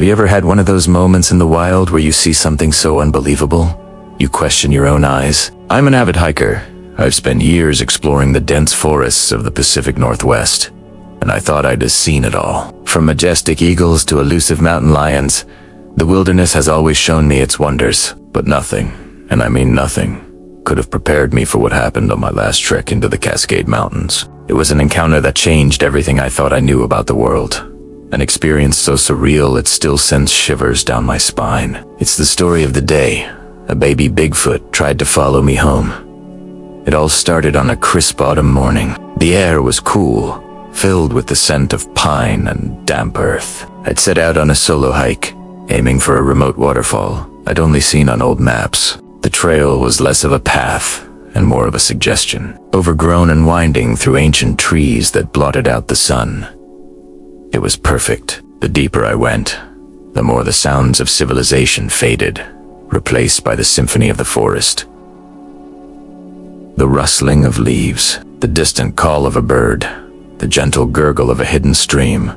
you ever had one of those moments in the wild where you see something so unbelievable, you question your own eyes? I'm an avid hiker. I've spent years exploring the dense forests of the Pacific Northwest, and I thought I'd have seen it all. From majestic eagles to elusive mountain lions, the wilderness has always shown me its wonders, but nothing, and I mean nothing, could have prepared me for what happened on my last trek into the Cascade Mountains. It was an encounter that changed everything I thought I knew about the world. An experience so surreal it still sends shivers down my spine. It's the story of the day a baby Bigfoot tried to follow me home. It all started on a crisp autumn morning. The air was cool, filled with the scent of pine and damp earth. I'd set out on a solo hike, aiming for a remote waterfall I'd only seen on old maps. The trail was less of a path and more of a suggestion, overgrown and winding through ancient trees that blotted out the sun. It was perfect. The deeper I went, the more the sounds of civilization faded, replaced by the symphony of the forest. The rustling of leaves, the distant call of a bird, the gentle gurgle of a hidden stream.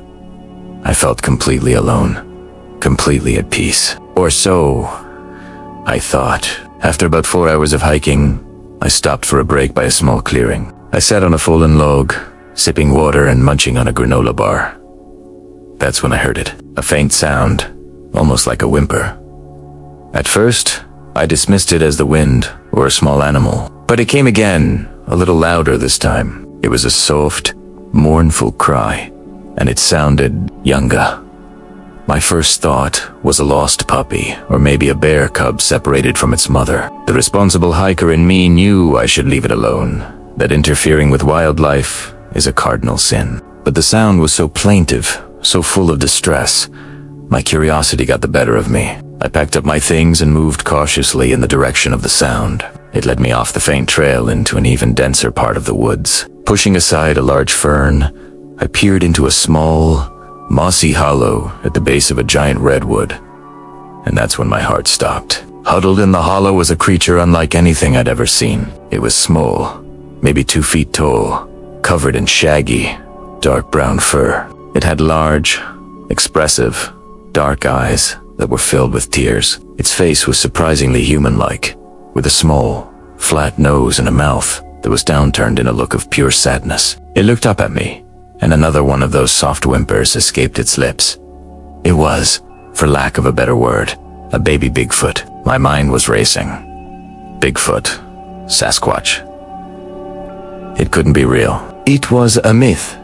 I felt completely alone, completely at peace. Or so I thought. After about 4 hours of hiking, I stopped for a break by a small clearing. I sat on a fallen log, sipping water and munching on a granola bar. That's when I heard it. A faint sound, almost like a whimper. At first, I dismissed it as the wind or a small animal, but it came again, a little louder this time. It was a soft, mournful cry, and it sounded younger. My first thought was a lost puppy, or maybe a bear cub separated from its mother. The responsible hiker in me knew I should leave it alone, that interfering with wildlife is a cardinal sin. But the sound was so plaintive, so full of distress, my curiosity got the better of me. I packed up my things and moved cautiously in the direction of the sound. It led me off the faint trail into an even denser part of the woods. Pushing aside a large fern, I peered into a small, mossy hollow at the base of a giant redwood. And that's when my heart stopped. Huddled in the hollow was a creature unlike anything I'd ever seen. It was small, maybe 2 feet tall, covered in shaggy, dark brown fur. It had large, expressive, dark eyes that were filled with tears. Its face was surprisingly human-like, with a small, flat nose and a mouth that was downturned in a look of pure sadness. It looked up at me, and another one of those soft whimpers escaped its lips. It was, for lack of a better word, a baby Bigfoot. My mind was racing. Bigfoot. Sasquatch. It couldn't be real. It was a myth.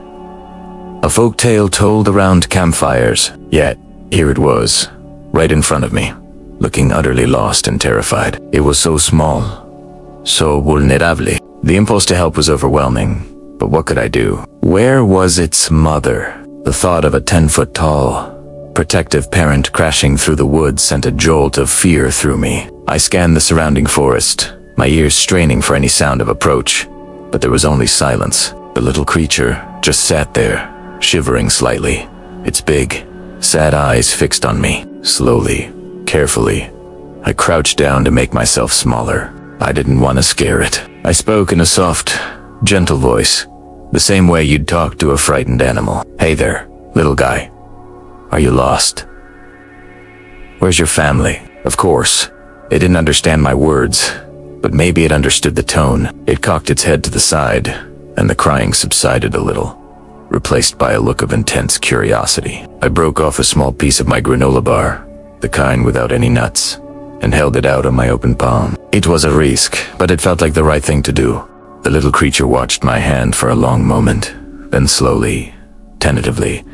A folk tale told around campfires. Yet, here it was, right in front of me, looking utterly lost and terrified. It was so small, so vulnerable. The impulse to help was overwhelming, but what could I do? Where was its mother? The thought of a 10-foot-tall, protective parent crashing through the woods sent a jolt of fear through me. I scanned the surrounding forest, my ears straining for any sound of approach, but there was only silence. The little creature just sat there, shivering slightly, its big, sad eyes fixed on me. Slowly, carefully, I crouched down to make myself smaller. I didn't want to scare it. I spoke in a soft, gentle voice, the same way you'd talk to a frightened animal. "Hey there, little guy. Are you lost? Where's your family?" Of course, it didn't understand my words, but maybe it understood the tone. It cocked its head to the side, and the crying subsided a little, replaced by a look of intense curiosity. I broke off a small piece of my granola bar, the kind without any nuts, and held it out on my open palm. It was a risk, but it felt like the right thing to do. The little creature watched my hand for a long moment, then slowly, tentatively,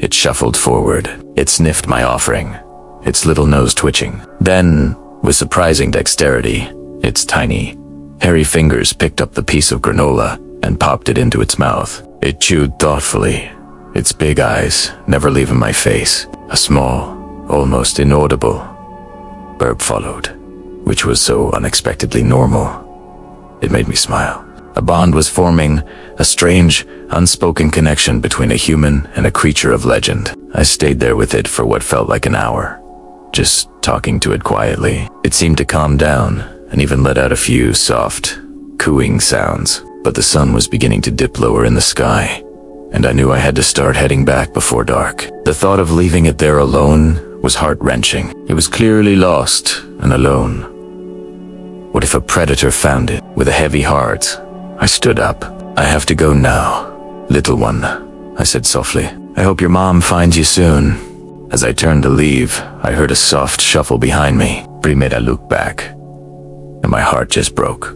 it shuffled forward. It sniffed my offering, its little nose twitching. Then, with surprising dexterity, its tiny, hairy fingers picked up the piece of granola and popped it into its mouth. It chewed thoughtfully, its big eyes never leaving my face. A small, almost inaudible burp followed, which was so unexpectedly normal. It made me smile. A bond was forming, a strange, unspoken connection between a human and a creature of legend. I stayed there with it for what felt like an hour, just talking to it quietly. It seemed to calm down and even let out a few soft, cooing sounds. But the sun was beginning to dip lower in the sky, and I knew I had to start heading back before dark. The thought of leaving it there alone was heart-wrenching. It was clearly lost and alone. What if a predator found it with a heavy heart? I stood up. I have to go now. Little one, I said softly. I hope your mom finds you soon. As I turned to leave, I heard a soft shuffle behind me. Made I look back, and my heart just broke.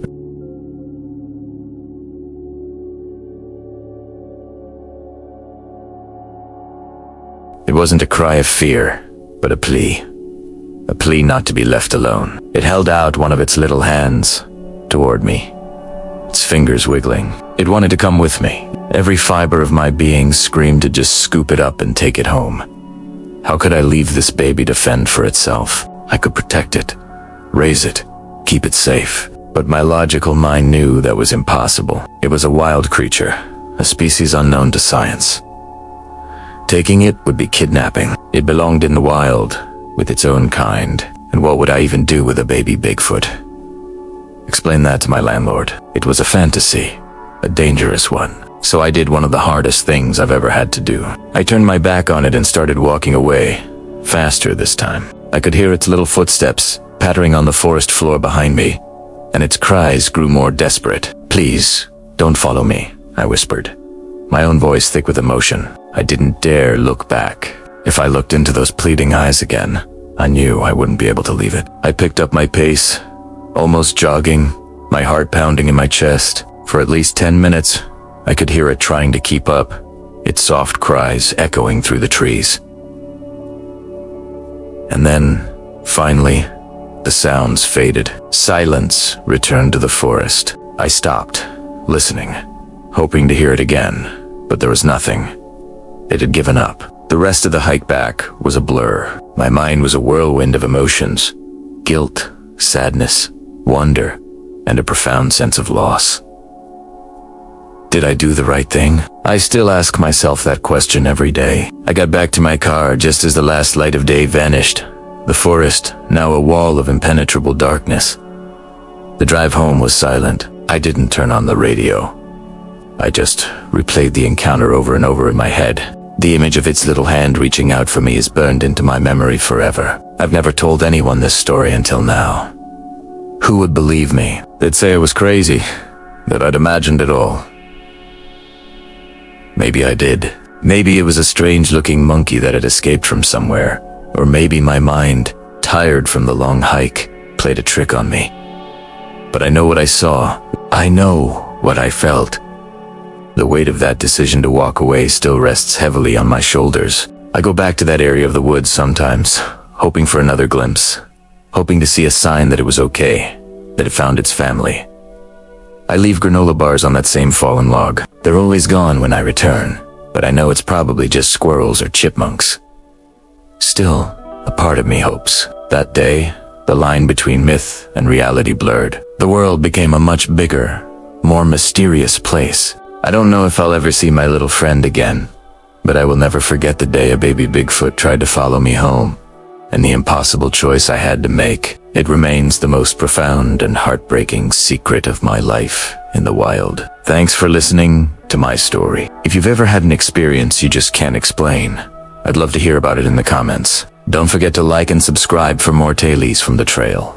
It wasn't a cry of fear, but a plea. A plea not to be left alone. It held out one of its little hands toward me, its fingers wiggling. It wanted to come with me. Every fiber of my being screamed to just scoop it up and take it home. How could I leave this baby to fend for itself? I could protect it, raise it, keep it safe. But my logical mind knew that was impossible. It was a wild creature, a species unknown to science. Taking it would be kidnapping. It belonged in the wild, with its own kind. And what would I even do with a baby Bigfoot? Explain that to my landlord. It was a fantasy, a dangerous one. So I did one of the hardest things I've ever had to do. I turned my back on it and started walking away, faster this time. I could hear its little footsteps pattering on the forest floor behind me, and its cries grew more desperate. Please, don't follow me, I whispered, my own voice thick with emotion. I didn't dare look back. If I looked into those pleading eyes again, I knew I wouldn't be able to leave it. I picked up my pace, almost jogging, my heart pounding in my chest. For at least 10 minutes, I could hear it trying to keep up, its soft cries echoing through the trees. And then, finally, the sounds faded. Silence returned to the forest. I stopped, listening, hoping to hear it again, but there was nothing. It had given up. The rest of the hike back was a blur. My mind was a whirlwind of emotions: guilt, sadness, wonder, and a profound sense of loss. Did I do the right thing? I still ask myself that question every day. I got back to my car just as the last light of day vanished. The forest, now a wall of impenetrable darkness. The drive home was silent. I didn't turn on the radio. I just replayed the encounter over and over in my head. The image of its little hand reaching out for me is burned into my memory forever. I've never told anyone this story until now. Who would believe me? They'd say I was crazy, that I'd imagined it all. Maybe I did. Maybe it was a strange-looking monkey that had escaped from somewhere. Or maybe my mind, tired from the long hike, played a trick on me. But I know what I saw. I know what I felt. The weight of that decision to walk away still rests heavily on my shoulders. I go back to that area of the woods sometimes, hoping for another glimpse, hoping to see a sign that it was okay, that it found its family. I leave granola bars on that same fallen log. They're always gone when I return, but I know it's probably just squirrels or chipmunks. Still, a part of me hopes. That day, the line between myth and reality blurred. The world became a much bigger, more mysterious place. I don't know if I'll ever see my little friend again, but I will never forget the day a baby Bigfoot tried to follow me home, and the impossible choice I had to make. It remains the most profound and heartbreaking secret of my life in the wild. Thanks for listening to my story. If you've ever had an experience you just can't explain, I'd love to hear about it in the comments. Don't forget to like and subscribe for more tailies from the trail.